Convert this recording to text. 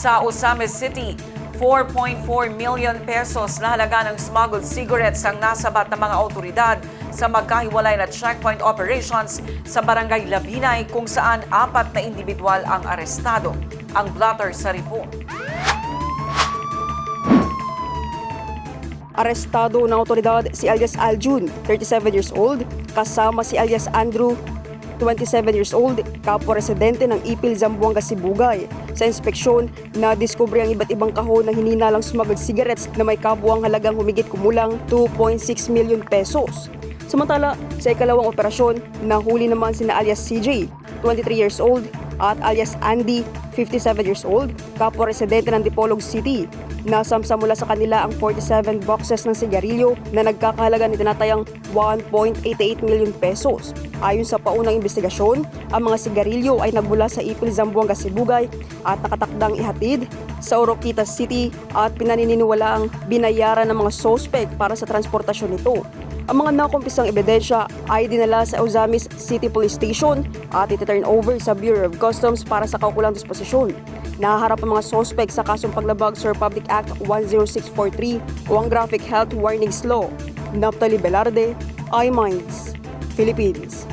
Sa Osamis City, 4.4 million pesos na halaga ng smuggled cigarettes ang nasabat ng mga otoridad sa magkahiwalay na checkpoint operations sa Barangay Labinay kung saan 4 na individual ang arestado. Ang blotter sa report. Arestado ng otoridad si alias Aljun, 37 years old, kasama si alias Andrew, 27 years old, kapwa-residente ng Ipil, Zamboanga, Sibugay. Sa inspeksyon, nadiskubre ang iba't ibang kahon ng hininalang smuggled cigarettes na may kabuang halagang humigit kumulang 2.6 million pesos. Samantala, sa ikalawang operasyon, nahuli naman sina alias CJ, 23 years old, at alias Andy, 57 years old, kapwa-residente ng Dipolog City. Nasamsa mula sa kanila ang 47 boxes ng sigarilyo na nagkakahalaga ng tinatayang 1.88 million pesos. Ayon sa paunang investigasyon, ang mga sigarilyo ay nagmula sa Ipil, Zamboanga, Sibugay at nakatakdang ihatid sa Oroquieta City at pinaniniwalaang binayaran ng mga sospek para sa transportasyon nito. Ang mga nakumpisang ebidensya ay dinala sa Osamis City Police Station at iti-turn over sa Bureau of Customs para sa kaukulang disposisyon. Nahaharap ang mga sospek sa kasong paglabag sa Republic Act 10643 o ang Graphic Health Warnings Law. Naphtali Velarde, iMinds, Philippines.